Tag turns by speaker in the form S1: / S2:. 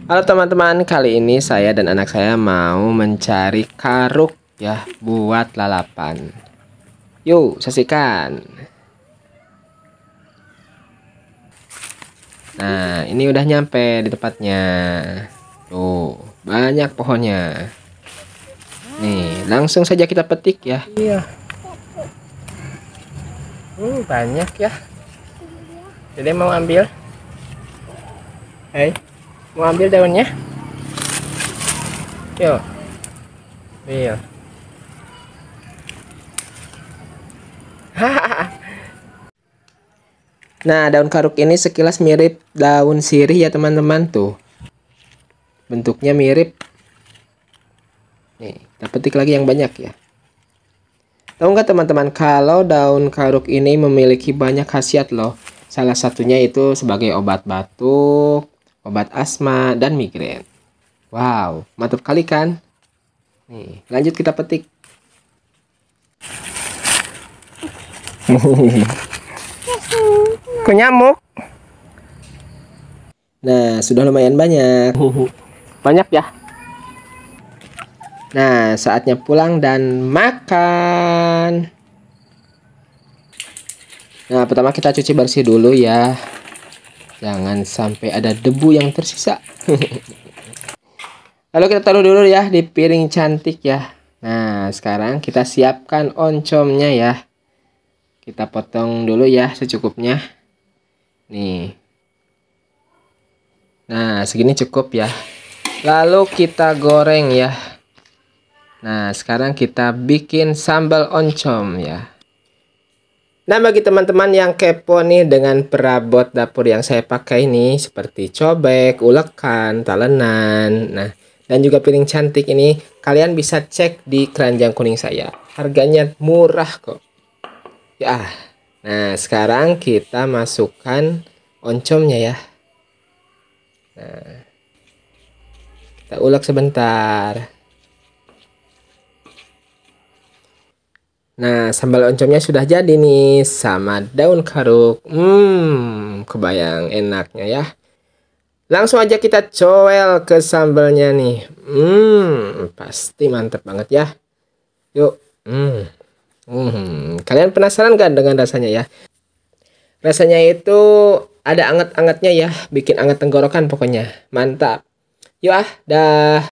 S1: Halo teman-teman, kali ini saya dan anak saya mau mencari karuk ya buat lalapan. Yuk, saksikan. Nah, ini udah nyampe di tempatnya. Tuh, banyak pohonnya. Nih, langsung saja kita petik ya. Iya. Banyak ya. Jadi mau ambil? Hei, mau ambil daunnya? Yuk. Iya. Nah, daun karuk ini sekilas mirip daun sirih ya teman-teman tuh. Bentuknya mirip. Nih, kita petik lagi yang banyak ya. Tahu nggak teman-teman kalau daun karuk ini memiliki banyak khasiat loh. Salah satunya itu sebagai obat batuk, obat asma, dan migrain. Wow, mantap kali kan? Nih, lanjut kita petik. Kok nyamuk? Nah, sudah lumayan banyak. Banyak ya? Nah, saatnya pulang dan makan. Nah, pertama kita cuci bersih dulu ya. Jangan sampai ada debu yang tersisa. Lalu kita taruh dulu ya di piring cantik ya. Nah, sekarang kita siapkan oncomnya ya. Kita potong dulu ya secukupnya. Nih. Nah, segini cukup ya. Lalu kita goreng ya. Nah, sekarang kita bikin sambal oncom ya. Nah, bagi teman-teman yang kepo nih dengan perabot dapur yang saya pakai ini, seperti cobek, ulekan, talenan, nah, dan juga piring cantik ini, kalian bisa cek di keranjang kuning saya. Harganya murah kok. Ya, nah sekarang kita masukkan oncomnya ya. Nah, kita ulek sebentar. Nah, sambal oncomnya sudah jadi nih sama daun karuk. Kebayang enaknya ya. Langsung aja kita coel ke sambalnya nih. Pasti mantep banget ya. Yuk. Kalian penasaran gak dengan rasanya ya? Rasanya itu ada anget-angetnya ya, bikin anget tenggorokan pokoknya. Mantap. Yuk dah.